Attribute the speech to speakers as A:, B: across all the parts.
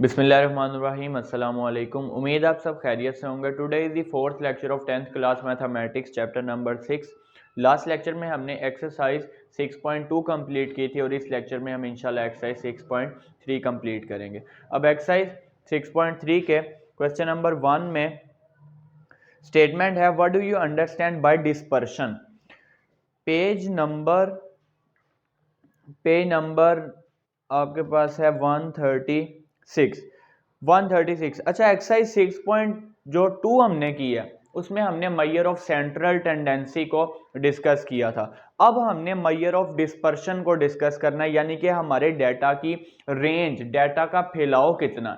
A: बिस्मिल्लाहिर्रहमानिर्रहीम अस्सलाम वालेकुम। उम्मीद आप सब खैरियत से होंगे। Today is the fourth lecture of 10th class mathematics chapter number 6। Last lecture में हमने एक्सरसाइज 6.2 कंप्लीट की थी और इस लेक्चर में हम इंशाल्लाह एक्सरसाइज 6.3 कंप्लीट करेंगे। अब एक्सरसाइज 6.3 के क्वेश्चन नंबर 1 में स्टेटमेंट है what do you understand by dispersion. Page number आपके पास है 136। अच्छा, एक्सरसाइज 6.2 हमने की है, उसमें हमने मेजर ऑफ सेंट्रल टेंडेंसी को डिस्कस किया था। अब हमने मेजर ऑफ डिस्पर्शन को डिस्कस करना है, यानी कि हमारे डाटा की रेंज, डाटा का फैलाव कितना है।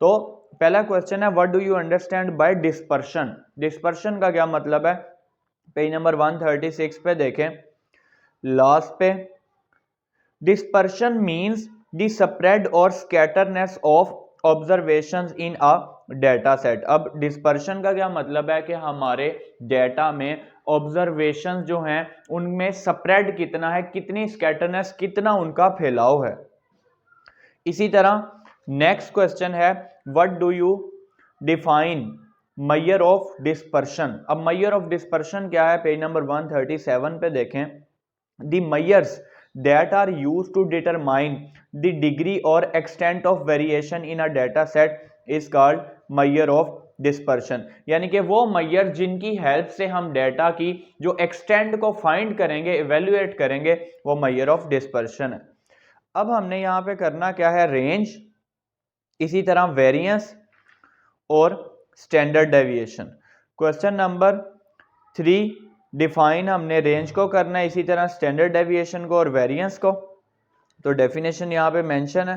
A: तो पहला क्वेश्चन है what do you understand by dispersion. Dispersion का क्या मतलब है, पेज नंबर 136 पे देखें, लास्ट पे, dispersion means the spread or scatterness of observations in a data set। अब dispersion का क्या मतलब है कि हमारे डेटा में ऑब्जर्वेशन जो हैं उनमें स्प्रेड कितना है, कितनी स्कैटरनेस, कितना उनका फैलाव है। इसी तरह नेक्स्ट क्वेश्चन है what do you define measure of dispersion. अब मेजर ऑफ डिस्पर्शन क्या है, पेज नंबर 137 पे देखें, the measures that are used to determine the degree or extent of variation in a data set is called measure of dispersion। यानी कि वो measure जिनकी help से हम डेटा की जो एक्सटेंट को फाइंड करेंगे, इवेल्युएट करेंगे, वो measure of dispersion है। अब हमने यहाँ पे करना क्या है, रेंज, इसी तरह वेरिएंस और standard deviation. Question number 3 define हमने रेंज को करना है, इसी तरह स्टैंडर्ड डेविएशन को और वेरिएंस को। तो डेफिनेशन यहाँ पे मेंशन है,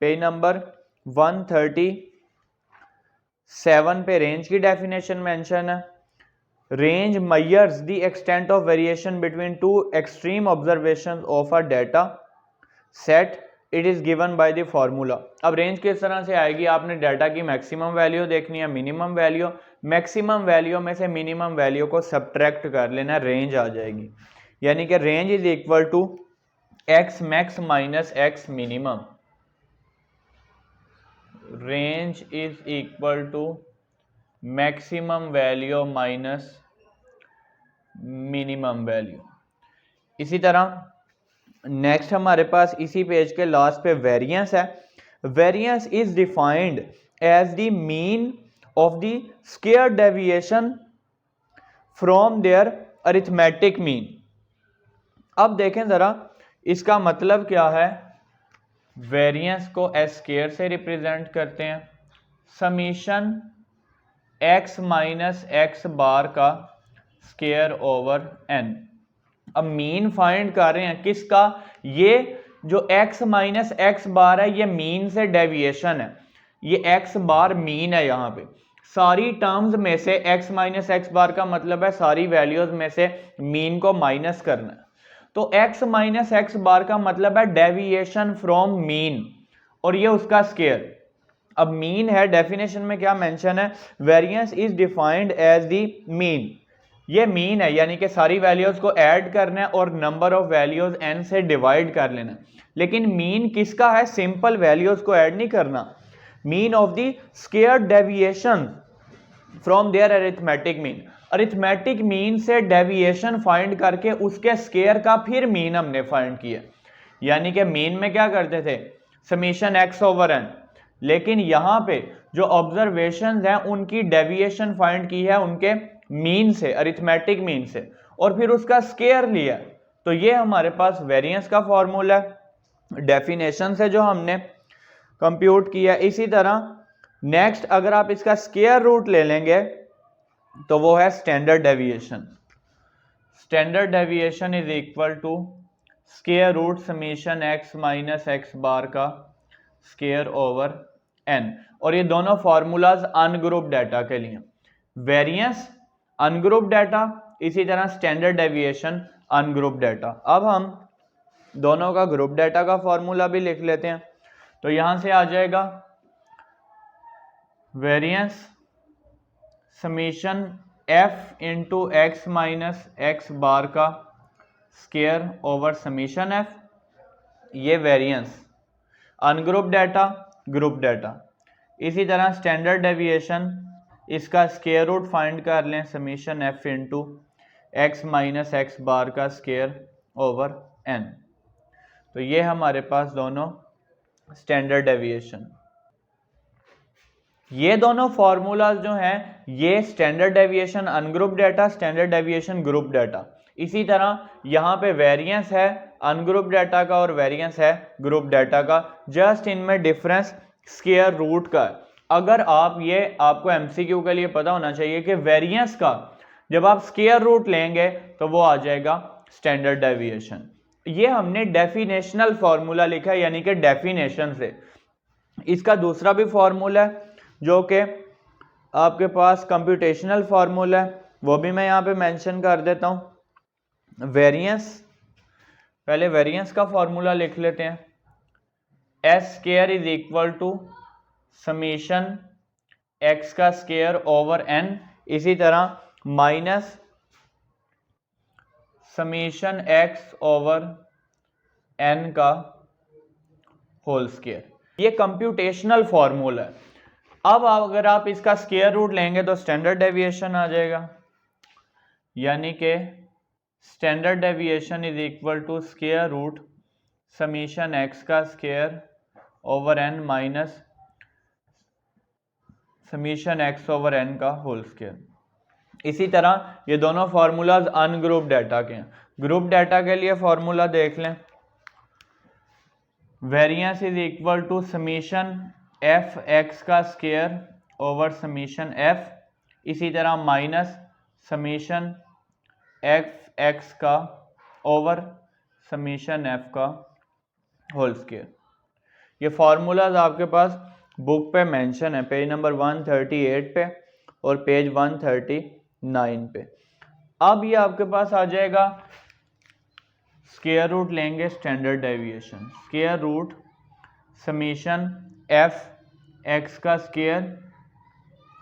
A: पेज नंबर 137 पे रेंज की डेफिनेशन मेंशन है। Range measures the extent of variation between two extreme observation of a data set, it is given by the formula. अब रेंज किस तरह से आएगी, आपने डाटा की मैक्सिमम वैल्यू देखनी है, मिनिमम वैल्यू, मैक्सिमम वैल्यू में से मिनिमम वैल्यू को सब्ट्रैक्ट कर लेना, रेंज आ जाएगी। यानी कि range is equal to x max minus x minimum. Range is equal to maximum value minus minimum value. इसी तरह नेक्स्ट हमारे पास इसी पेज के लास्ट पे वेरिएंस है। Variance is defined as the mean of the square deviation from their arithmetic mean. अब देखें जरा इसका मतलब क्या है। वेरिएंस को एस स्क्वायर से रिप्रेजेंट करते हैं, summation X minus X bar का स्क्वायर ओवर एन। अब मीन फाइंड कर रहे हैं किसका, ये जो x माइनस एक्स बार है ये मीन से डेविएशन है, ये x बार मीन है। यहाँ पे सारी टर्म्स में से x माइनस एक्स बार का मतलब है सारी वैल्यूज में से मीन को माइनस करना है। तो x माइनस एक्स बार का मतलब है डेविएशन फ्रॉम मीन और ये उसका स्क्वायर। अब मीन है, डेफिनेशन में क्या मेंशन है, variance is defined as the mean. ये मीन है, यानी कि सारी वैल्यूज को ऐड करना है और नंबर ऑफ वैल्यूज n से डिवाइड कर लेना। लेकिन मीन किसका है, सिंपल वैल्यूज को ऐड नहीं करना, mean of the square deviation from their arithmetic mean. Arithmetic mean से डेविएशन फाइंड करके उसके स्क्वायर का फिर मीन हमने फाइंड किया। यानी कि मीन में क्या करते थे, समीशन एक्स ओवर एन, लेकिन यहां पे जो ऑब्जर्वेशन है उनकी डेविएशन फाइंड की है उनके मीन से, अरिथमेटिक मीन से, और फिर उसका स्क्वायर लिया। तो ये हमारे पास वेरिएंस का फॉर्मूला है डेफिनेशन से जो हमने कंप्यूट किया। इसी तरह नेक्स्ट अगर आप इसका स्क्वायर रूट ले लेंगे तो वो है standard deviation. Standard deviation is equal to square root summation X minus X bar का स्क्वायर ओवर एन। और ये दोनों फॉर्मूलाज अनग्रुप डाटा के लिए, वेरिएंस अनग्रुप डाटा, इसी तरह स्टैंडर्ड डेविएशन अनग्रुप डाटा। अब हम दोनों का ग्रुप डाटा का फॉर्मूला भी लिख लेते हैं। तो यहां से आ जाएगा variance summation F into X minus X bar का स्क्वायर ओवर समीशन एफ, ये variance. Ungroup data group data. इसी तरह स्टैंडर्ड डेविएशन, इसका स्क्वायर रूट फाइंड कर लें, summation F into X minus X bar का स्क्वायर ओवर एन। तो ये हमारे पास दोनों स्टैंडर्ड डेविएशन, ये दोनों फार्मूलाज जो हैं ये standard deviation ungroup data, standard deviation group data. इसी तरह यहाँ पे वेरिएंस है अनग्रुप डाटा का और वेरिएंस है ग्रुप डाटा का, जस्ट इनमें डिफरेंस स्क्वायर रूट का। अगर आप ये आपको एमसीक्यू के लिए पता होना चाहिए कि वेरिएंस का जब आप स्क्वायर रूट लेंगे तो वो आ जाएगा स्टैंडर्ड डेविएशन। ये हमने डेफिनेशनल फॉर्मूला लिखा है, यानी कि डेफिनेशन से। इसका दूसरा भी फॉर्मूला है जो कि आपके पास कंप्यूटेशनल फार्मूला है, वो भी मैं यहाँ पे मेंशन कर देता हूँ। वेरिएंस, पहले वेरिएंस का फार्मूला लिख लेते हैं, S square is equal to summation x का स्क्वायर ओवर एन, इसी तरह minus summation x over N का होल स्क्वायर। ये कंप्यूटेशनल फार्मूला है। अब अगर आप इसका स्क्वायर रूट लेंगे तो स्टैंडर्ड डेविएशन आ जाएगा, यानी कि standard deviation is equal to square root summation x का square over N minus summation x over N का होल स्क्वायर। इसी तरह ये दोनों फार्मूलाज अनग्रुप डाटा के हैं। ग्रुप डाटा के लिए फार्मूला देख लें, variance is equal to summation F x का स्क्वायर ओवर समीशन एफ, इसी तरह माइनस समीशन एफ एक्स का ओवर समीशन एफ का होल स्क्वायर। ये फार्मूलाज आपके पास बुक पे मेंशन है, पेज नंबर 138 पे और पेज 139 पे। अब ये आपके पास आ जाएगा, स्क्वायर रूट लेंगे standard deviation, square root summation F x का स्क्वायर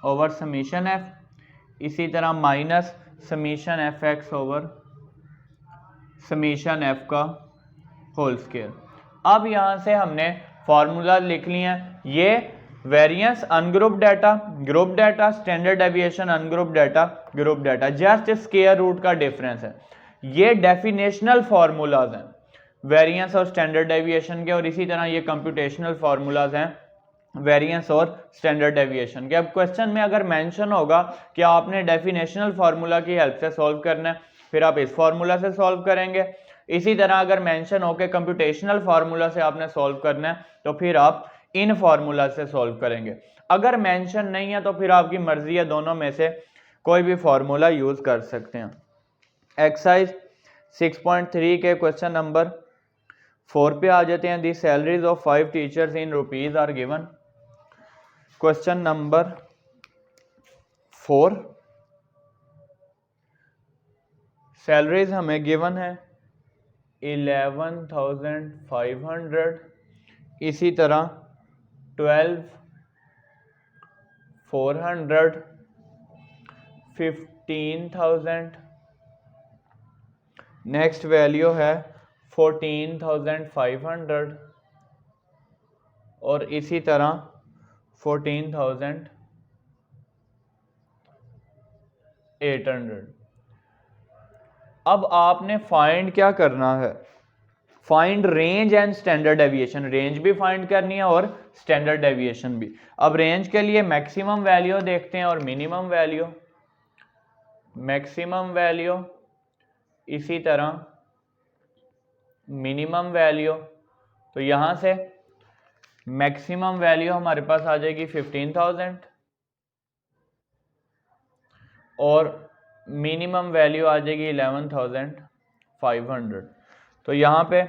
A: ओवर समीशन एफ, इसी तरह minus summation F x over summation F का होल स्क्वायर। अब यहाँ से हमने फार्मूला लिख लिए हैं, ये variance ungroup data, group data, standard deviation ungroup data, group data, just square root का डिफरेंस है। ये डेफिनेशनल फार्मूलाज हैं वेरिएंस और स्टैंडर्ड डेविएशन के, और इसी तरह ये कंप्यूटेशनल फार्मूलाज हैं वेरिएंस और स्टैंडर्ड डेविएशन के। अब क्वेश्चन में अगर मेंशन होगा कि आपने डेफिनेशनल फार्मूला की हेल्प से सॉल्व करना है, फिर आप इस फार्मूला से सॉल्व करेंगे। इसी तरह अगर मेंशन हो कि कंप्यूटेशनल फार्मूला से आपने सॉल्व करना है तो फिर आप इन फार्मूला से सॉल्व करेंगे। अगर मेंशन नहीं है तो फिर आपकी मर्जी है, दोनों में से कोई भी फार्मूला यूज कर सकते हैं। एक्सरसाइज 6.3 के क्वेश्चन नंबर 4 पे आ जाते हैं। The salaries of 5 teachers in rupees are given. Question number 4, salaries हमें गिवन है 11,500, इसी तरह 12,400, 15,000, नेक्स्ट वैल्यू है 14,500 और इसी तरह 14,800। अब आपने फाइंड क्या करना है, find range and standard deviation. Range भी फाइंड करनी है और स्टैंडर्ड डेविएशन भी। अब रेंज के लिए मैक्सिमम वैल्यू देखते हैं और मिनिमम वैल्यू, मैक्सिमम वैल्यू इसी तरह मिनिमम वैल्यू। तो यहां से मैक्सिमम वैल्यू हमारे पास आ जाएगी 15,000 और मिनिमम वैल्यू आ जाएगी 11,500। तो यहाँ पे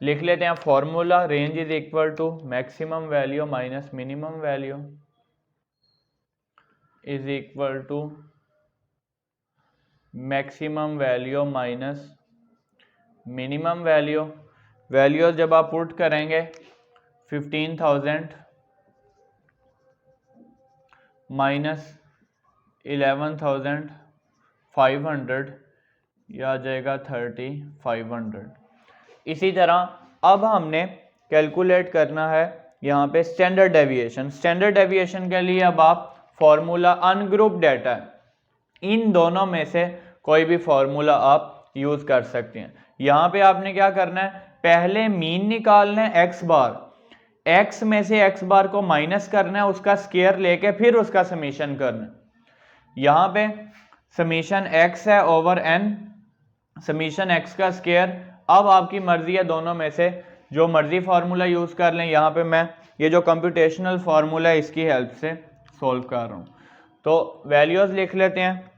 A: लिख लेते हैं formula, range is equal to maximum value minus minimum value is equal to maximum value minus minimum value. Value जब आप पुट करेंगे 15,000 माइनस 11,500, यह आ जाएगा 3,500। इसी तरह अब हमने कैलकुलेट करना है यहाँ पे स्टैंडर्ड डेविएशन। स्टैंडर्ड डेविएशन के लिए अब आप फॉर्मूला अनग्रुप डेटा है, इन दोनों में से कोई भी फॉर्मूला आप यूज कर सकते हैं। यहाँ पे आपने क्या करना है, पहले मीन निकालना है एक्स बार, एक्स में से एक्स बार को माइनस करना है, उसका स्केयर लेके फिर उसका समीशन करना है। यहाँ पे समीशन एक्स है ओवर एन, समीशन एक्स का स्केयर। अब आपकी मर्जी है, दोनों में से जो मर्जी फार्मूला यूज कर लें। यहाँ पे मैं ये जो कंप्यूटेशनल फार्मूला है इसकी हेल्प से सॉल्व कर रहा हूँ। तो वैल्यूज लिख लेते हैं।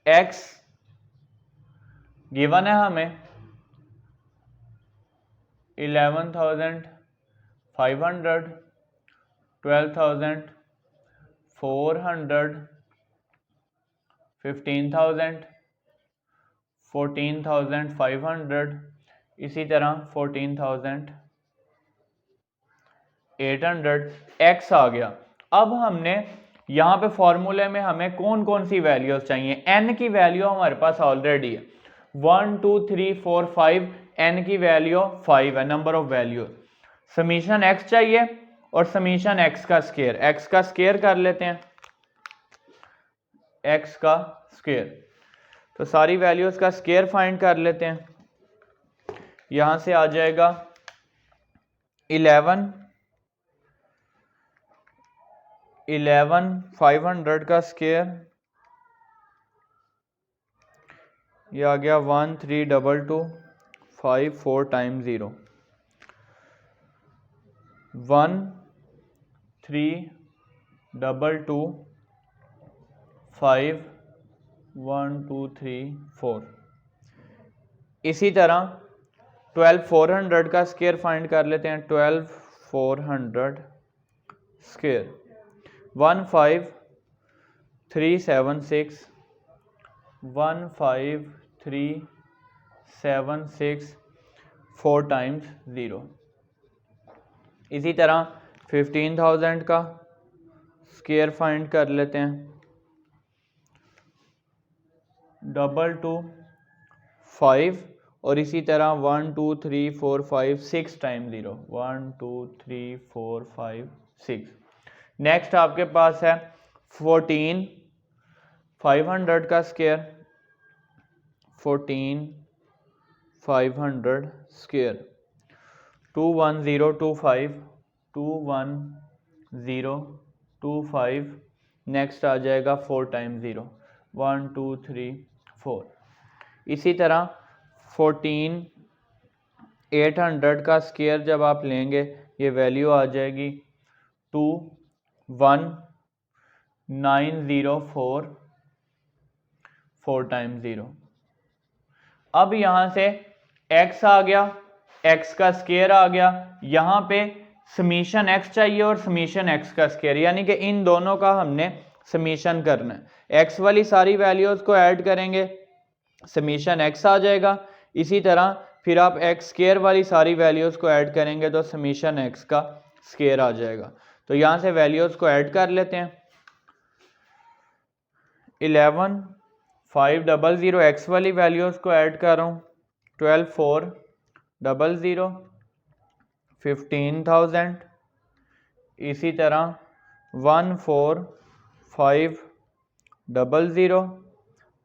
A: एक्स गिवन है हमें 11,500, 12,400, 15,000, 14,500, इसी तरह 14,800 एक्स आ गया। अब हमने यहाँ पे फॉर्मूले में हमें कौन कौन सी वैल्यूज चाहिए। एन की वैल्यू हमारे पास ऑलरेडी है 1 2 3 4 5, एन की वैल्यू 5 है, number of value. Summation x चाहिए और समीशन एक्स का स्केयर, एक्स का स्केयर कर लेते हैं, एक्स का स्केयर। तो सारी वैल्यूज का स्केयर फाइंड कर लेते हैं। यहां से आ जाएगा 11,500 का स्केयर, ये आ गया 132254 टाइम 0, 13225123 इसी तरह 12,400 का स्केयर फाइंड कर लेते हैं। 12,400 स्केयर 15376, 15376 4 टाइम्स 0। इसी तरह 15,000 का स्केयर फाइंड कर लेते हैं। 225 और इसी तरह 1 2 3 4 5 6 टाइम 0, 1 2 3 4 5 6। नेक्स्ट आपके पास है 14,500 का स्केयर, 14,500 स्केयर 21025, 21025। नेक्स्ट आ जाएगा 4 टाइम 0, 1 2 3 4। इसी तरह 14,800 का स्केयर जब आप लेंगे ये वैल्यू आ जाएगी 21904, 4 टाइम 0। अब यहां से x आ गया, x का स्केयर आ गया। यहां पे समीशन x चाहिए और समीशन x का स्केयर, यानी कि इन दोनों का हमने समीशन करना है। x वाली सारी वैल्यूज को ऐड करेंगे, समीशन x आ जाएगा। इसी तरह फिर आप x स्केयर वाली सारी वैल्यूज को ऐड करेंगे तो समीशन x का स्केयर आ जाएगा। तो यहां से वैल्यूज को ऐड कर लेते हैं। 11,500 x वाली वैल्यूज को ऐड कर रहा हूँ, 12,400, 15,000, इसी तरह 14,500,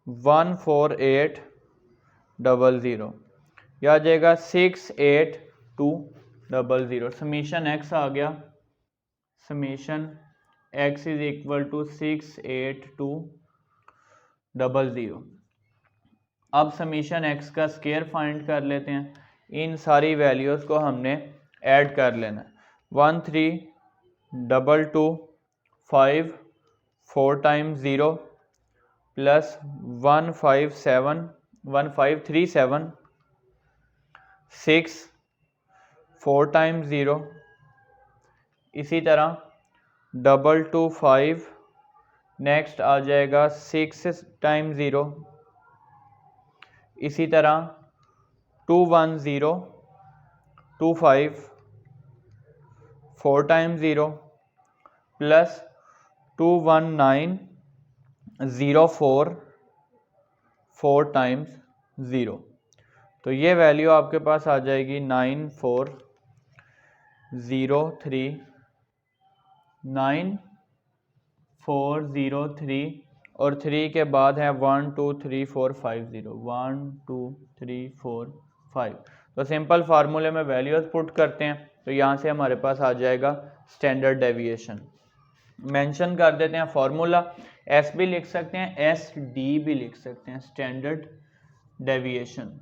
A: 14800, यह आ जाएगा 68200। समीशन x आ गया, summation x is equal to 68200। अब समीशन x का स्केयर फाइंड कर लेते हैं। इन सारी वैल्यूज को हमने ऐड कर लेना है। 132254 4 टाइम 0 प्लस 1537 6 4 टाइम 0, इसी तरह 225, नेक्स्ट आ जाएगा 6 टाइम 0, इसी तरह 21025 4 टाइम 0 प्लस 21904 4 टाइम्स 0। तो ये वैल्यू आपके पास आ जाएगी 9404। 039 403 और 3 के बाद है 1 2 3 4 5 0 1 2 3 4 5। तो सिंपल फार्मूले में वैल्यूज पुट करते हैं तो यहाँ से हमारे पास आ जाएगा स्टैंडर्ड डेविएशन। मेंशन कर देते हैं फार्मूला, एस भी लिख सकते हैं, एस डी भी लिख सकते हैं, स्टैंडर्ड डेविएशन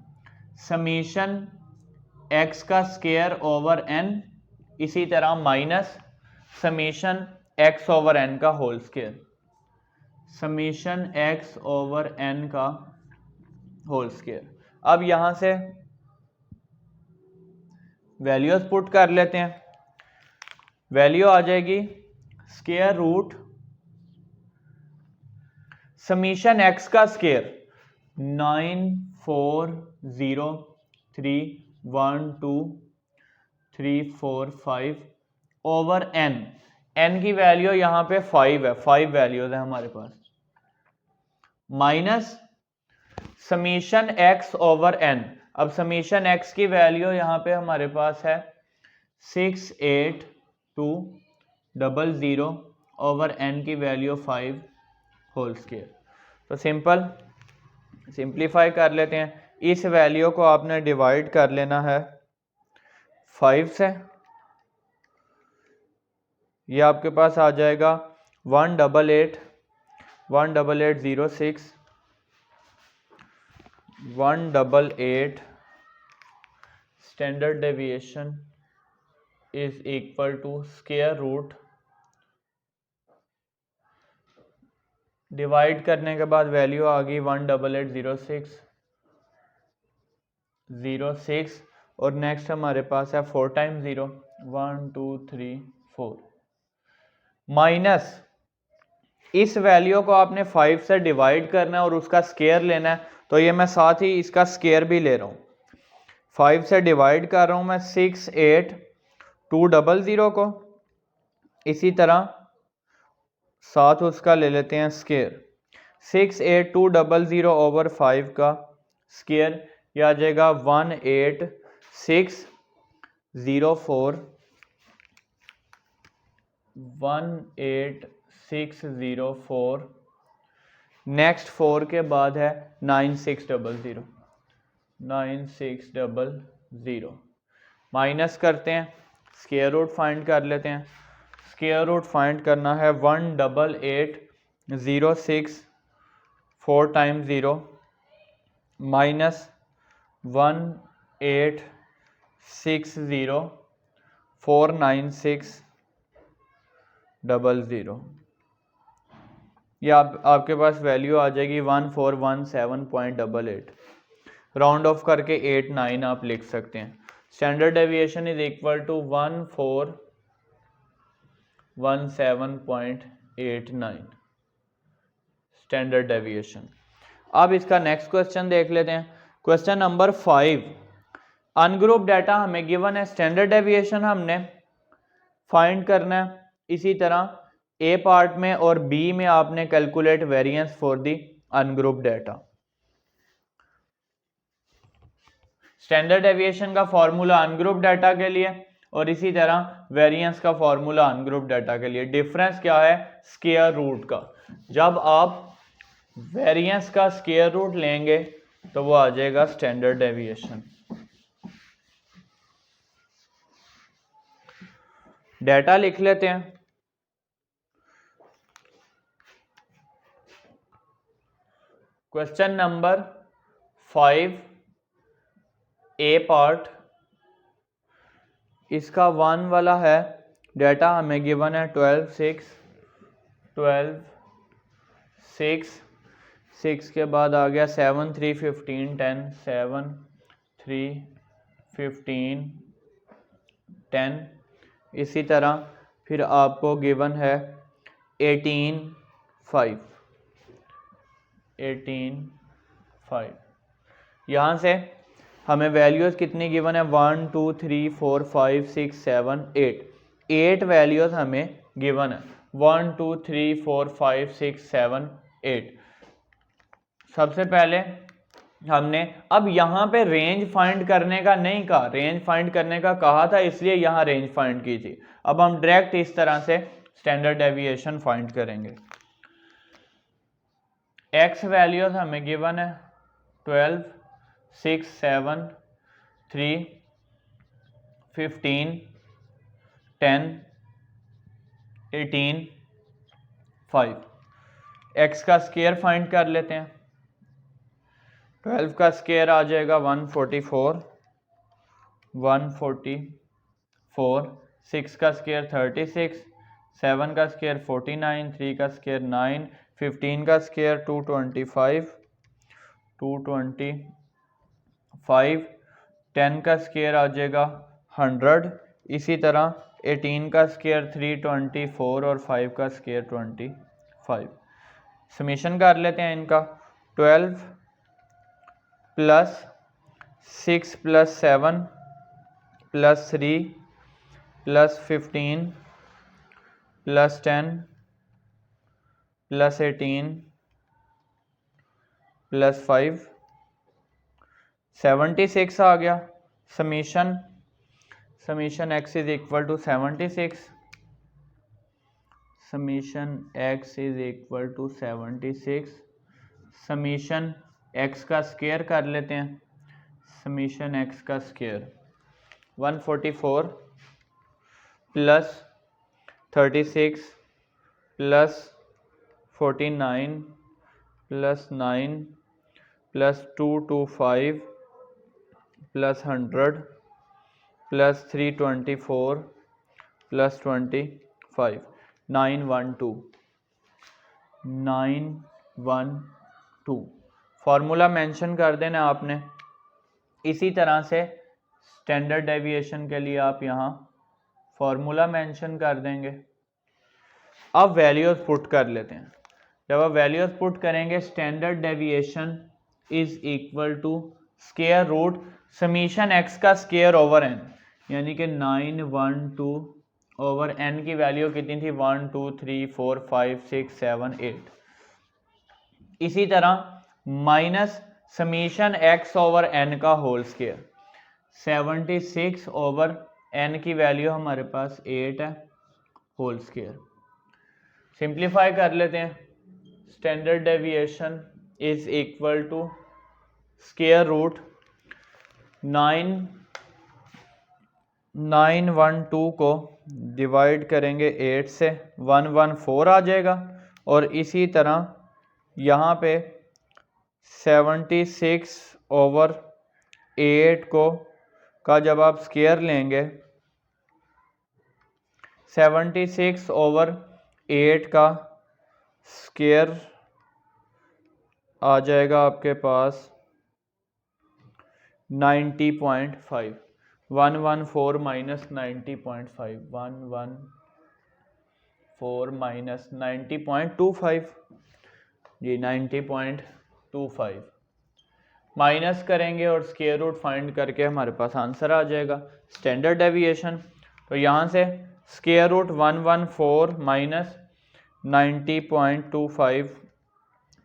A: समीशन एक्स का स्क्वायर ओवर एन, इसी तरह minus summation x over N का whole square, summation x over N का होल स्क्वायर। अब यहां से वैल्यूज पुट कर लेते हैं। वैल्यू आ जाएगी स्क्वायर रूट समीशन एक्स का स्क्वायर 94031234 ओवर एन, एन की वैल्यू यहां पे 5 है, 5 वैल्यूज है हमारे पास, minus summation x over N. अब समीशन एक्स की वैल्यू यहां पे हमारे पास है 68200 ओवर एन की वैल्यू 5 होल स्क्वायर। तो सिंप्लीफाई कर लेते हैं। इस वैल्यू को आपने डिवाइड कर लेना है 5 से, ये आपके पास आ जाएगा 18806 188 standard deviation is equal to square root, divide करने के बाद वैल्यू आ गई 18806 और नेक्स्ट हमारे पास है 4 टाइम्स 0 1 2 3 4 माइनस इस वैल्यू को आपने 5 से डिवाइड करना है और उसका स्क्वायर लेना है, तो ये मैं साथ ही इसका स्क्वायर भी ले रहा हूँ। 5 से डिवाइड कर रहा हूँ मैं 68200 को, इसी तरह साथ उसका ले लेते हैं स्क्वायर 68200 ओवर 5 का स्क्वायर, यह आ जाएगा 18604 नेक्स्ट 4 के बाद है 9600 माइनस करते हैं, स्क्वायर रूट फाइंड कर लेते हैं। स्क्वायर रूट फाइंड करना है 18806 4 टाइम्स 0 माइनस 1860 49600, ये आपके पास वैल्यू आ जाएगी 1417.88। राउंड ऑफ करके 89 आप लिख सकते हैं। Standard deviation is equal to 1417.89 standard deviation. अब इसका नेक्स्ट क्वेश्चन देख लेते हैं। क्वेश्चन नंबर 5, अनग्रुप डाटा हमें गिवन है, स्टैंडर्ड डेविएशन हमने फाइंड करना है। इसी तरह ए पार्ट में और बी में आपने calculate variance for the ungroup data. Standard deviation का फॉर्मूला अनग्रुप डाटा के लिए और इसी तरह वेरिएंस का फॉर्मूला अनग्रुप डाटा के लिए। डिफरेंस क्या है? स्क्वायर रूट का। जब आप वेरिएंस का स्क्वायर रूट लेंगे तो वो आ जाएगा स्टैंडर्ड डेविएशन। डाटा लिख लेते हैं। क्वेश्चन नंबर 5 ए पार्ट, इसका 1 वाला है, डाटा हमें गिवन है 12 6 के बाद आ गया 7 3 15 10 7 3 15 10, इसी तरह फिर आपको गिवन है 18 5। यहाँ से हमें वैल्यूज़ कितनी गिवन है? 1 2 3 4 5 6 7 8 वैल्यूज़ हमें गिवन है। 1 2 3 4 5 6 7 8। सबसे पहले हमने अब यहाँ पे रेंज फाइंड करने का नहीं कहा, रेंज फाइंड करने का कहा था, इसलिए यहाँ रेंज फाइंड की थी। अब हम डायरेक्ट इस तरह से स्टैंडर्ड डेविएशन फाइंड करेंगे। एक्स वैल्यूज हमें गिवन है 12, 6, 7, 3, 15, 10, 18, 5। एक्स का स्क्वायर फाइंड कर लेते हैं। 12 का स्क्वायर आ जाएगा 144, 144, 6 का स्क्वायर 36, 7 का स्क्वायर 49, 3 का स्क्वायर 9, 15 का स्क्वायर 225, 225, 10 का स्क्वायर आ जाएगा 100, इसी तरह 18 का स्क्वायर 324 और 5 का स्क्वायर 25। समीशन कर लेते हैं इनका। 12 plus 6 plus 7 plus 3 plus 15 plus 10 plus 18 plus 5 76 आ गया। Summation x is equal to 76, summation x is equal to 76। Summation x का स्क्वायर कर लेते हैं। समीशन x का square 144 plus 36 plus 49 plus 9 plus 225 plus 100 plus 324 plus 25, 912 formula mention कर देना आपने। इसी तरह से स्टैंडर्ड डेविएशन के लिए आप यहाँ फार्मूला मेंशन कर देंगे। अब वैल्यूज पुट कर लेते हैं। जब आप वैल्यूज पुट करेंगे, standard deviation is equal to square root summation x का स्क्वायर ओवर एन, यानी कि 912 ओवर एन की वैल्यू कितनी थी 1 2 3 4 5 6 7 8। इसी तरह minus summation x over N का होल स्क्वायर 76 ओवर एन की वैल्यू हमारे पास 8 है होल स्क्वायर। सिंप्लीफाई कर लेते हैं। Standard deviation is equal to square root 912 को डिवाइड करेंगे 8 से 114 आ जाएगा, और इसी तरह यहाँ पे 76 ओवर 8 को का जब आप स्क्वायर लेंगे 76 ओवर 8 का स्क्वायर आ जाएगा आपके पास 90.5। 114 माइनस 90.5, 114 माइनस 90.25 जी 90.25 माइनस करेंगे और स्क्वायर रूट फाइंड करके हमारे पास आंसर आ जाएगा स्टैंडर्ड डेविएशन। तो यहाँ से square root 114 minus 90.25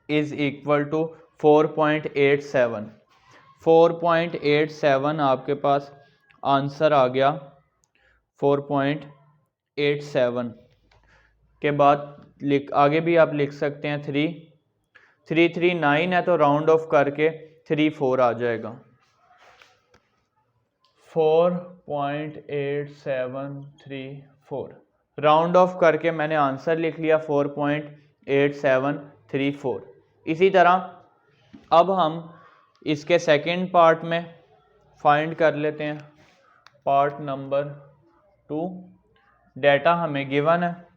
A: is equal to 4.87। 4.87 आपके पास आंसर आ गया। 4.87 के बाद आगे भी आप लिख सकते हैं 339 है तो राउंड ऑफ करके 34 आ जाएगा। 4.8734 राउंड ऑफ करके मैंने आंसर लिख लिया 4.8734। इसी तरह अब हम इसके सेकंड पार्ट में फाइंड कर लेते हैं। पार्ट नंबर 2, डेटा हमें गिवन है,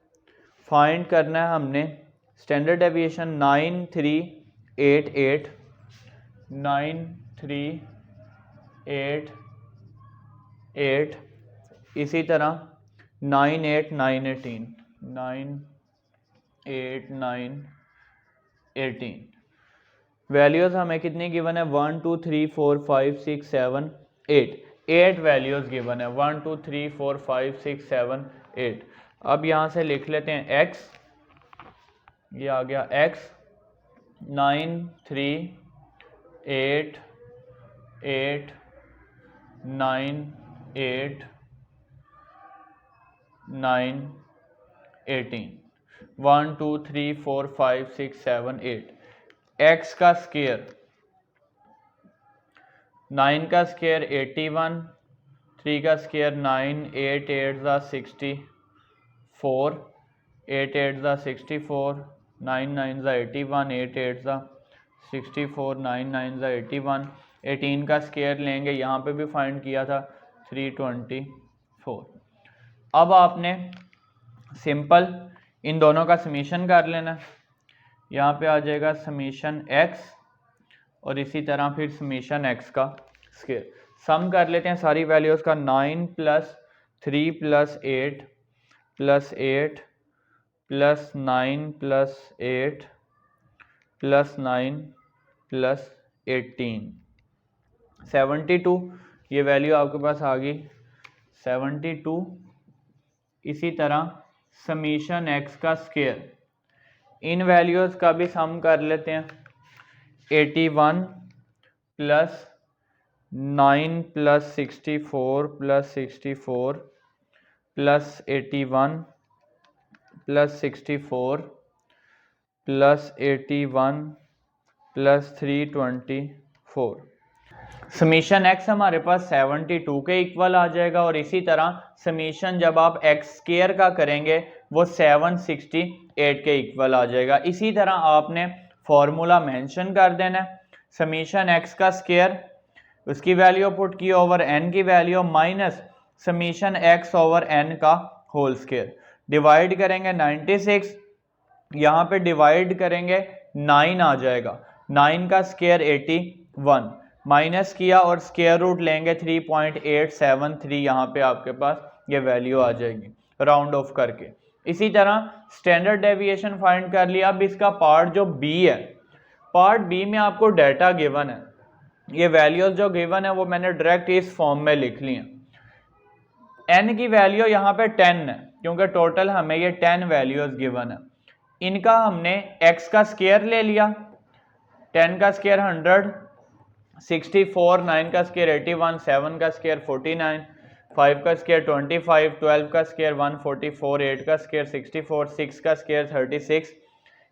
A: फाइंड करना है हमने स्टैंडर्ड डेविएशन 9388, 9388, इसी तरह 98918, 98918। वैल्यूज़ हमें कितनी गिवन है 1 2 3 4 5 6 7 8, 8 वैल्यूज़ गिवन है 1 2 3 4 5 6 7 8। अब यहाँ से लिख लेते हैं x, ये आ गया x 9388 8 8 9 8 9 18 1 2 3 4 5 6 7 8 x का स्क्वायर 9 का स्क्वायर 81 3 का स्क्वायर 9 8 8 ज़ा 64 8 8 ज़ा 64 9 9 ज़ा 81 8 8 ज़ा 64 9 9 ज़ा 81 18 का स्क्वायर लेंगे, यहाँ पे भी फाइंड किया था 324। अब आपने सिंपल इन दोनों का समीशन कर लेना, यहाँ पे आ जाएगा समीशन x और इसी तरह फिर समीशन x का स्क्वायर। सम कर लेते हैं सारी वैल्यूज़ का। 9 + 3 + 8 + 8 + 9 + 8 + 9 + 18 72, ये वैल्यू आपके पास आ गई 72। इसी तरह समीशन x का स्क्वायर, इन वैल्यूज़ का भी सम कर लेते हैं। 81 + 9 + 64 + 64 + 81 + 64 + 81 + 324। समीशन x हमारे पास 72 के इक्वल आ जाएगा और इसी तरह समीशन जब आप x स्क्वायर का करेंगे वो 768 के इक्वल आ जाएगा। इसी तरह आपने फॉर्मूला मेंशन कर देना है। समीशन x का स्क्वायर, उसकी वैल्यू पुट की ओवर n की value minus summation x over n का होल स्क्वायर, डिवाइड करेंगे 96, यहाँ पे डिवाइड करेंगे 9 आ जाएगा, 9 का स्क्वायर 81 माइनस किया और स्क्वायर रूट लेंगे 3.873, यहाँ पे आपके पास ये वैल्यू आ जाएगी राउंड ऑफ करके। इसी तरह स्टैंडर्ड डेविएशन फाइंड कर लिया। अब इसका पार्ट जो बी है, पार्ट बी में आपको डाटा गिवन है, ये वैल्यूज जो गिवन है वो मैंने डायरेक्ट इस फॉर्म में लिख ली हैं। n की वैल्यू यहाँ पे 10 है क्योंकि टोटल हमें ये 10 वैल्यूज गिवन है। इनका हमने x का स्क्वायर ले लिया, 10 का स्क्वायर 100, 64, 9 का स्क्वायर 81, 7 का स्क्वायर 49, 5 का स्क्वायर 25, 12 का स्क्वायर 144, 8 का स्क्वायर 64, 6 का स्क्वायर 36,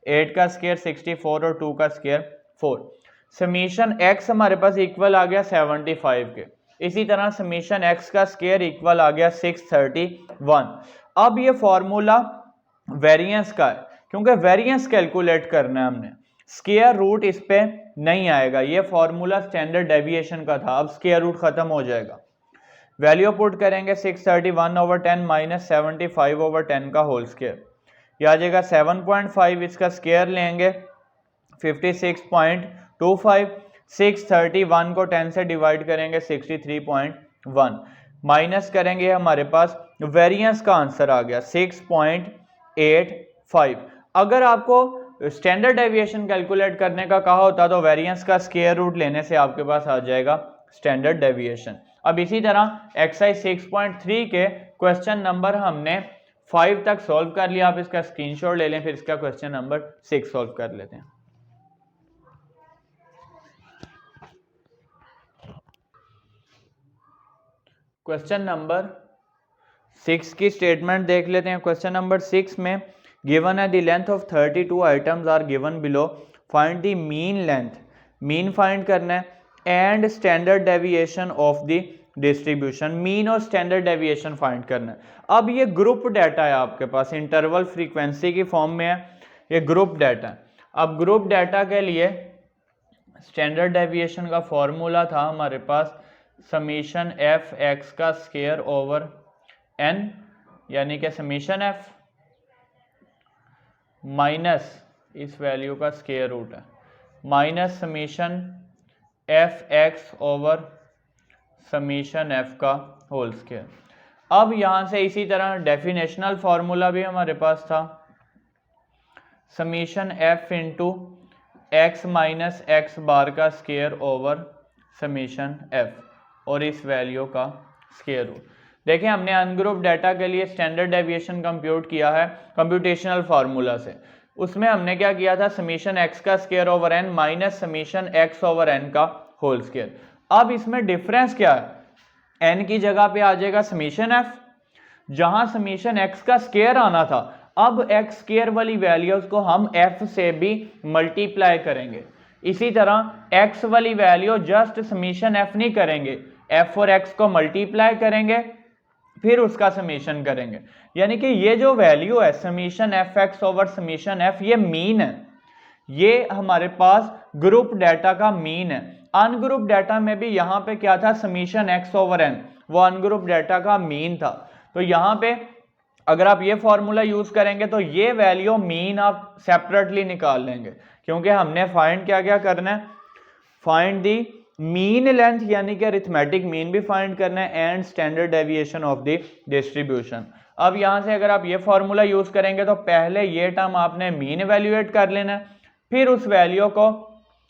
A: 8 का स्क्वायर 64 और 2 का स्क्वायर 4। समीशन x हमारे पास इक्वल आ गया 75 के। इसी तरह समीशन x का स्क्वायर इक्वल आ गया 631। अब ये फॉर्मूला वेरिएंस का है क्योंकि वेरिएंस कैलकुलेट करना है हमने, स्क्वायर रूट इस पे नहीं आएगा। ये फॉर्मूला स्टैंडर्ड डेविएशन का था, अब स्क्वायर रूट खत्म हो जाएगा। वैल्यू पुट करेंगे 631/10 माइनस 75/10 का होल स्क्वायर, यह आ जाएगा 7.5, इसका स्क्वायर लेंगे 56.25, 631 को 10 से डिवाइड करेंगे 63.1 माइनस करेंगे, हमारे पास वेरिएंस का आंसर आ गया 6.85। अगर आपको स्टैंडर्ड डेविएशन कैलकुलेट करने का कहा होता तो वेरिएंस का स्क्वायर रूट लेने से आपके पास आ जाएगा स्टैंडर्ड डेविएशन। अब इसी तरह एक्सरसाइज 6.3 के क्वेश्चन नंबर हमने 5 तक सॉल्व कर लिया। आप इसका स्क्रीनशॉट ले लें, फिर इसका क्वेश्चन नंबर 6 सॉल्व कर लेते हैं। क्वेश्चन नंबर 6 की स्टेटमेंट देख लेते हैं। क्वेश्चन नंबर 6 में गिवन है the length of 32 items are given below, find the mean length, mean find करना है, and standard deviation of the distribution, mean और स्टैंडर्ड डेविएशन फाइंड करना है। अब ये ग्रुप डाटा है आपके पास, इंटरवल फ्रीक्वेंसी की फॉर्म में है, ये ग्रुप डाटा है। अब ग्रुप डाटा के लिए स्टैंडर्ड डेविएशन का फॉर्मूला था हमारे पास समीशन एफ एक्स का स्क्वायर ओवर एन, यानी कि समीशन एफ माइनस इस वैल्यू का स्क्वायर रूट है, minus summation F x over summation F का होल स्क्वायर। अब यहां से इसी तरह डेफिनेशनल फॉर्मूला भी हमारे पास था, summation F into X minus X bar का स्क्वायर ओवर समीशन एफ और इस वैल्यू का स्क्वायर रूट। देखिए हमने अनग्रुप डाटा के लिए स्टैंडर्ड डेविएशन कंप्यूट किया है कंप्यूटेशनल फार्मूला से। उसमें हमने क्या किया था, समीशन एक्स का square over N minus summation x over N का होल स्क्वायर। अब इसमें डिफरेंस क्या है, एन की जगह पे आ जाएगा समीशन एफ, जहां समीशन एक्स का स्क्वायर आना था, अब एक्स स्क्वायर वाली वैल्यूज को हम एफ से भी मल्टीप्लाई करेंगे। इसी तरह एक्स वाली वैल्यू जस्ट समीशन एफ नहीं करेंगे, एफ और एक्स को मल्टीप्लाई करेंगे फिर उसका समीशन करेंगे। यानी कि ये जो वैल्यू है summation F x over summation F, ये मीन है, ये हमारे पास ग्रुप डाटा का मीन है। अनग्रुप डाटा में भी यहाँ पे क्या था, समीशन एक्स ओवर एन, वो अनग्रुप डाटा का मीन था। तो यहाँ पे अगर आप ये फॉर्मूला यूज करेंगे तो ये वैल्यू मीन आप सेपरेटली निकाल लेंगे, क्योंकि हमने फाइंड क्या क्या करना है, फाइंड दी मीन लेंथ यानी कि अरिथमेटिक मीन भी फाइंड करना है and standard deviation of the distribution. अब यहां से अगर आप ये फॉर्मूला यूज करेंगे तो पहले ये टर्म आपने मीन इवेल्युएट कर लेना है, फिर उस वैल्यू को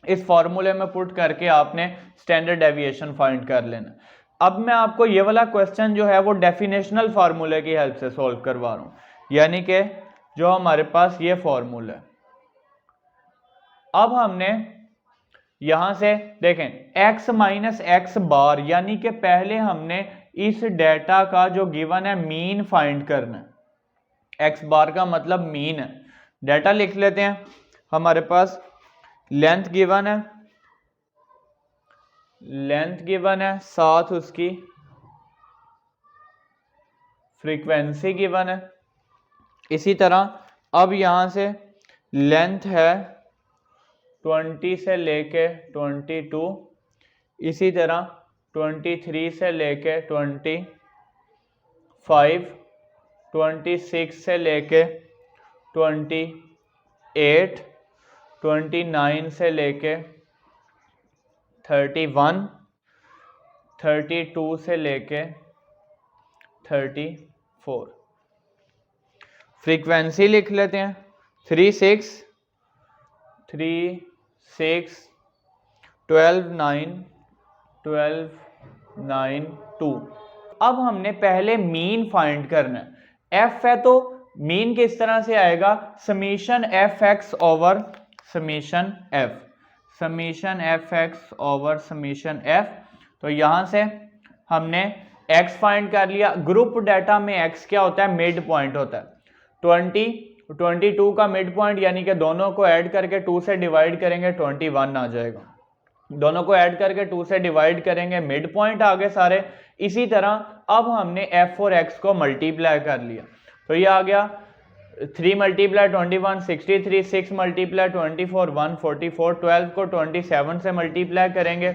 A: इस फॉर्मूले में पुट करके आपने स्टैंडर्ड डेविएशन फाइंड कर लेना। अब मैं आपको ये वाला क्वेश्चन जो है वो डेफिनेशनल फार्मूले की हेल्प से सॉल्व करवा रहा हूं, यानी कि जो हमारे पास ये फॉर्मूला है। अब हमने यहां से देखें x माइनस एक्स बार, यानी कि पहले हमने इस डेटा का जो गिवन है मीन फाइंड करना है। x बार का मतलब मीन है। डेटा लिख लेते हैं, हमारे पास लेंथ गिवन है, लेंथ गिवन है, साथ उसकी फ्रीक्वेंसी गिवन है। इसी तरह अब यहां से लेंथ है 20 से लेके 22, इसी तरह 23 से लेके 25, 26 से लेके 28, 29 से लेके 31, 32 से लेके 34। फ्रीक्वेंसी लिख लेते हैं 3, 6, 12, 9, 2। अब हमने पहले मीन फाइंड करना है। एफ है तो मीन किस तरह से आएगा, summation F x over summation F, summation F x over summation F. तो यहां से हमने एक्स फाइंड कर लिया। ग्रुप डाटा में एक्स क्या होता है, मिड पॉइंट होता है। 22 का मिड पॉइंट, यानी कि दोनों को ऐड करके 2 से डिवाइड करेंगे 21 आ जाएगा। दोनों को ऐड करके 2 से डिवाइड करेंगे, मिड पॉइंट आ गए सारे। इसी तरह अब हमने एफ और एक्स को मल्टीप्लाई कर लिया, तो ये आ गया 3 मल्टीप्लाई 21 63, 6 मल्टीप्लाई 24 144, 12 को 27 से मल्टीप्लाई करेंगे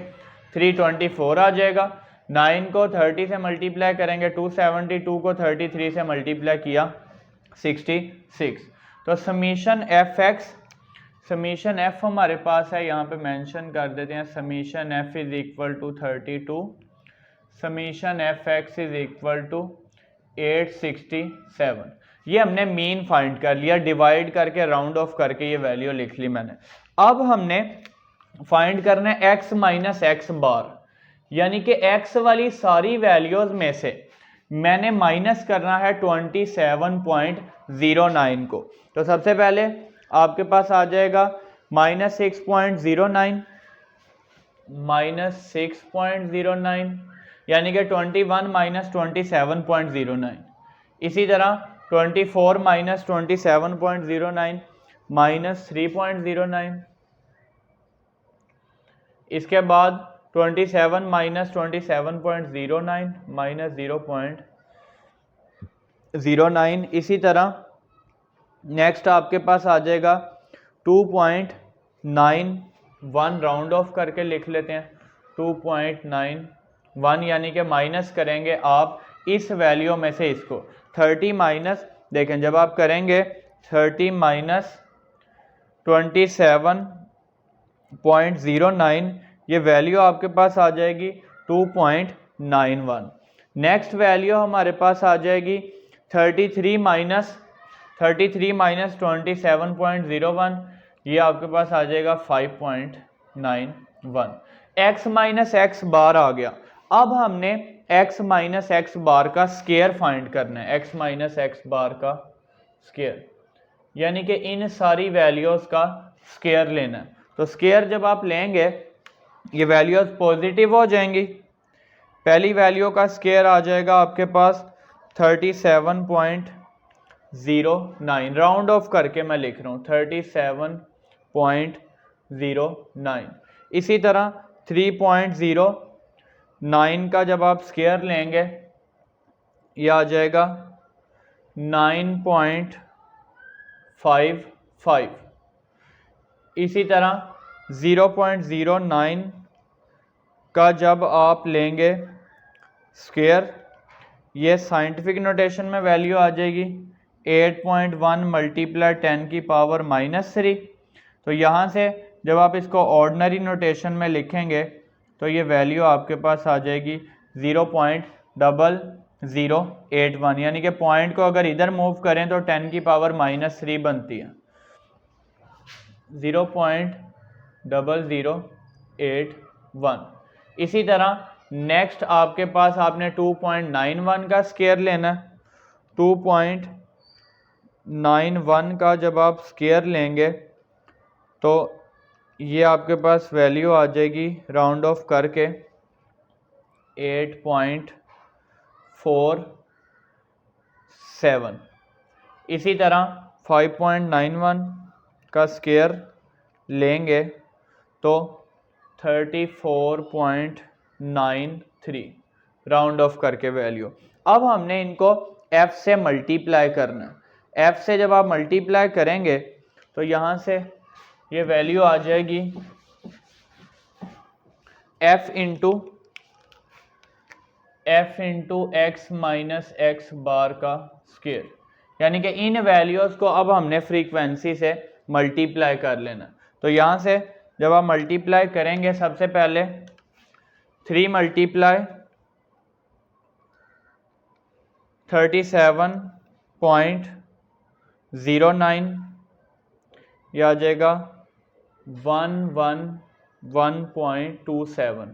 A: 324 आ जाएगा। 9 को 30 से मल्टीप्लाई करेंगे 272, को 33 से मल्टीप्लाई किया 66। तो summation F x, summation F हमारे पास है, यहाँ पे मेंशन कर देते हैं, summation F is equal to 32, summation F x is equal to 867। ये हमने मीन फाइंड कर लिया, डिवाइड करके राउंड ऑफ करके ये वैल्यू लिख ली मैंने। अब हमने फाइंड करना है एक्स माइनस एक्स बार, यानी कि एक्स वाली सारी वैल्यूज में से मैंने माइनस करना है 27.09 को। तो सबसे पहले आपके पास आ जाएगा -6.09, -6.09, यानी कि 21 माइनस 27.09। इसी तरह 24 माइनस 27.09 -3.09। इसके बाद 27 माइनस 27.09 -0.09। इसी तरह नेक्स्ट आपके पास आ जाएगा 2.91, राउंड ऑफ करके लिख लेते हैं 2.91, यानी कि माइनस करेंगे आप इस वैल्यू में से इसको 30 माइनस, देखें जब आप करेंगे 30 माइनस 27.09, ये वैल्यू आपके पास आ जाएगी 2.91। नेक्स्ट वैल्यू हमारे पास आ जाएगी 33 माइनस 27.01, ये आपके पास आ जाएगा 5.91। एक्स माइनस एक्स बार आ गया। अब हमने एक्स माइनस एक्स बार का स्क्वायर फाइंड करना है, एक्स माइनस एक्स बार का स्क्वायर। यानी कि इन सारी वैल्यूज़ का स्केयर लेना है। तो स्केयर जब आप लेंगे ये वैल्यूज़ पॉजिटिव हो जाएंगी। पहली वैल्यू का स्केयर आ जाएगा आपके पास 37.09, राउंड ऑफ करके मैं लिख रहा हूँ 37.09। इसी तरह 3.09 का जब आप स्केयर लेंगे ये आ जाएगा 9.55। इसी तरह 0.09 का जब आप लेंगे स्क्वायर, ये साइंटिफिक नोटेशन में वैल्यू आ जाएगी 8.1 मल्टीप्लाई 10 की पावर -3। तो यहाँ से जब आप इसको ऑर्डिनरी नोटेशन में लिखेंगे तो ये वैल्यू आपके पास आ जाएगी 0.0081, यानी कि पॉइंट को अगर इधर मूव करें तो 10 की पावर -3 बनती है, 0.0081। इसी तरह नेक्स्ट आपके पास आपने 2.91 का स्केयर लेना है। 2.91 का जब आप स्केयर लेंगे तो ये आपके पास वैल्यू आ जाएगी राउंड ऑफ करके 8.47। इसी तरह 5.91 का स्केयर लेंगे तो 34.93 राउंड ऑफ करके वैल्यू। अब हमने इनको f से मल्टीप्लाई करना है। f से जब आप मल्टीप्लाई करेंगे तो यहाँ से ये वैल्यू आ जाएगी f into x minus X bar का स्क्वायर, यानी कि इन वैल्यूज़ को अब हमने फ्रीक्वेंसी से मल्टीप्लाई कर लेना। तो यहाँ से जब आप मल्टीप्लाई करेंगे सबसे पहले 3 मल्टीप्लाई 37.09 यह आ जाएगा 111.27।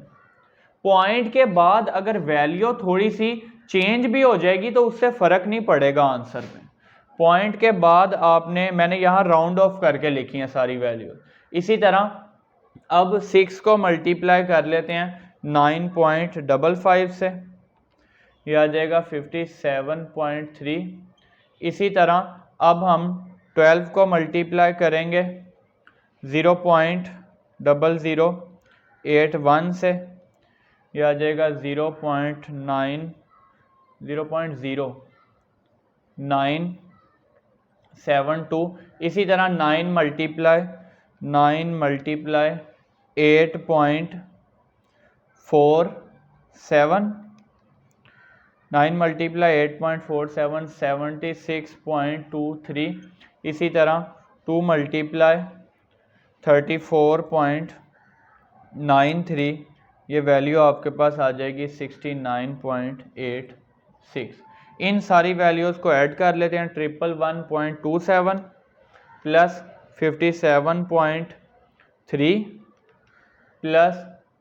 A: पॉइंट के बाद अगर वैल्यू थोड़ी सी चेंज भी हो जाएगी तो उससे फ़र्क नहीं पड़ेगा आंसर में। पॉइंट के बाद मैंने यहाँ राउंड ऑफ करके लिखी हैं सारी वैल्यू। इसी तरह अब 6 को मल्टीप्लाई कर लेते हैं 9.55 से, यह आ जाएगा 57.3। इसी तरह अब हम 12 को मल्टीप्लाई करेंगे 0.0081 से, यह आ जाएगा 0.0972। इसी तरह 9 मल्टीप्लाई 8.47, 9 मल्टीप्लाई 8.47 76.23। इसी तरह 2 मल्टीप्लाई 34.93, ये वैल्यू आपके पास आ जाएगी 69.86। इन सारी वैल्यूज़ को ऐड कर लेते हैं। 111.27 प्लस 57.3 प्लस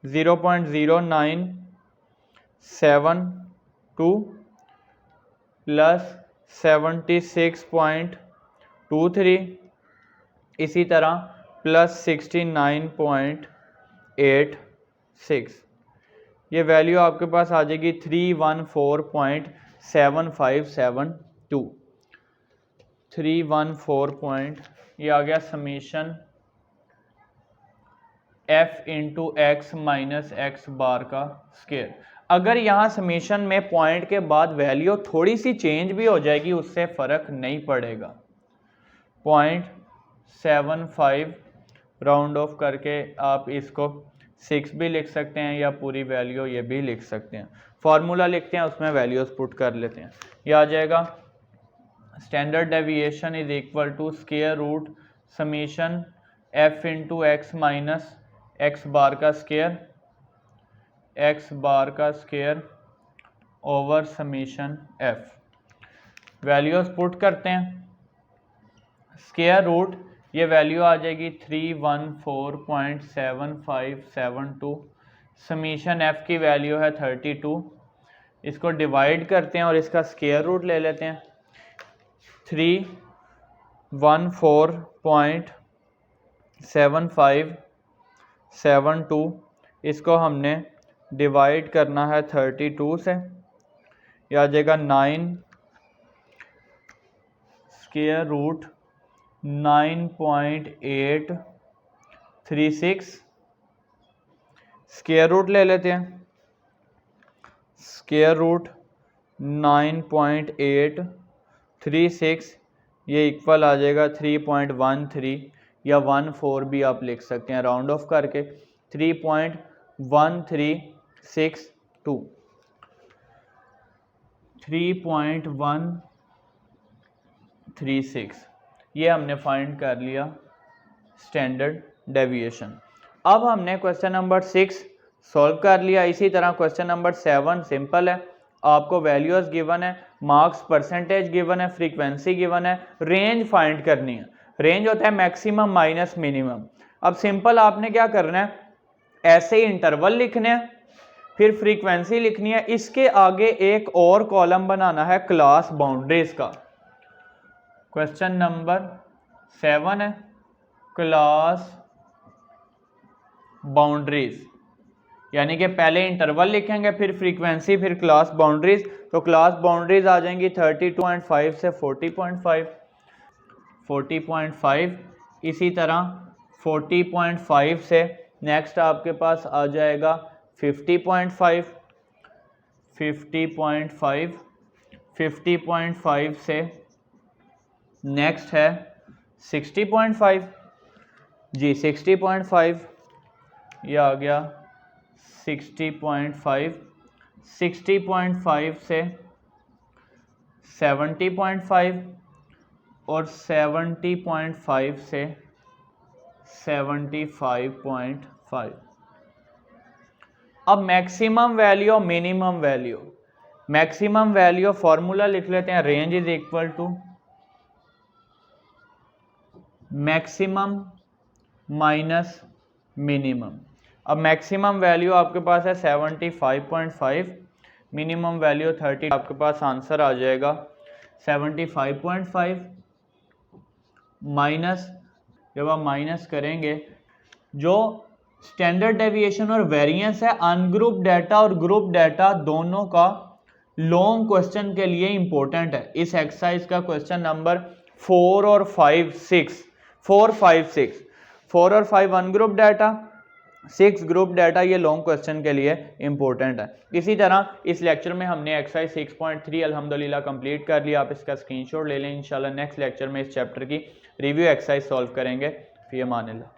A: 0.0972 प्लस 76.23, इसी तरह प्लस 69.86। ये वैल्यू आपके पास आ जाएगी 314.7572। 314 ये आ गया summation f into X minus X bar का स्क्वायर। अगर यहाँ समीशन में पॉइंट के बाद वैल्यू थोड़ी सी चेंज भी हो जाएगी उससे फ़र्क नहीं पड़ेगा। 0.75 राउंड ऑफ करके आप इसको 6 भी लिख सकते हैं या पूरी वैल्यू ये भी लिख सकते हैं। फार्मूला लिखते हैं उसमें वैल्यूज़ पुट कर लेते हैं। यह आ जाएगा standard deviation is equal to square root summation f into X minus X bar का स्क्वायर, एक्स बार का square over summation f। Values put करते हैं। स्क्वायर रूट ये वैल्यू आ जाएगी 314.7572। समीशन f की वैल्यू है 32। इसको डिवाइड करते हैं और इसका स्क्वायर रूट ले लेते हैं। 3 14.7572, इसको हमने डिवाइड करना है 32 से, यह आ जाएगा 9 स्क्वायर रूट 9.836। स्क्वायर रूट ले लेते हैं, स्क्वायर रूट 9.836, ये इक्वल आ जाएगा 3.13 या 14 भी आप लिख सकते हैं राउंड ऑफ करके, 3.1362, 3.136, ये हमने फाइंड कर लिया स्टैंडर्ड डेविएशन। अब हमने क्वेश्चन नंबर 6 सॉल्व कर लिया। इसी तरह क्वेश्चन नंबर 7 सिंपल है, आपको वैल्यूज गिवन है, मार्क्स परसेंटेज गिवन है, फ्रीक्वेंसी गिवन है, रेंज फाइंड करनी है। रेंज होता है मैक्सिमम माइनस मिनिमम। अब सिंपल आपने क्या करना है, ऐसे ही इंटरवल लिखने हैं, फिर फ्रीक्वेंसी लिखनी है, इसके आगे एक और कॉलम बनाना है क्लास बाउंड्रीज का। क्वेश्चन नंबर 7 है क्लास बाउंड्रीज, यानी कि पहले इंटरवल लिखेंगे, फिर फ्रीक्वेंसी, फिर क्लास बाउंड्रीज। तो क्लास बाउंड्रीज आ जाएंगी 32.5 से 40.5, 40.5। इसी तरह 40.5 से नेक्स्ट आपके पास आ जाएगा 50.5, 50.5, 50.5 से नेक्स्ट है 60.5 जी, 60.5 ये आ गया 60.5, 60.5 से 70.5 और 70.5 से 75.5। अब मैक्सिमम वैल्यू और minimum value, maximum value formula लिख लेते हैं, range is equal to maximum minus minimum. अब मैक्सिमम वैल्यू आपके पास है 75.5, मिनिमम वैल्यू 30, आपके पास आंसर आ जाएगा 75.5 माइनस, जब आप माइनस करेंगे जो स्टैंडर्ड डेविएशन और वेरिएंस है, अनग्रुप डाटा और ग्रुप डाटा दोनों का लॉन्ग क्वेश्चन के लिए इंपॉर्टेंट है। इस एक्सरसाइज का क्वेश्चन नंबर 4 और 5, 6, 4, 5, 6, 4 और 5 अनग्रुप डाटा, 6 ग्रुप डाटा, ये लॉन्ग क्वेश्चन के लिए इंपॉर्टेंट है। इसी तरह इस लेक्चर में हमने एक्सरसाइज 6.3 अल्हम्दुलिल्लाह कंप्लीट कर लिया। आप इसका स्क्रीनशॉट ले लें। इंशाल्लाह नेक्स्ट लेक्चर में इस चैप्टर की रिव्यू एक्सरसाइज सॉल्व करेंगे। फी अमानिल्लाह।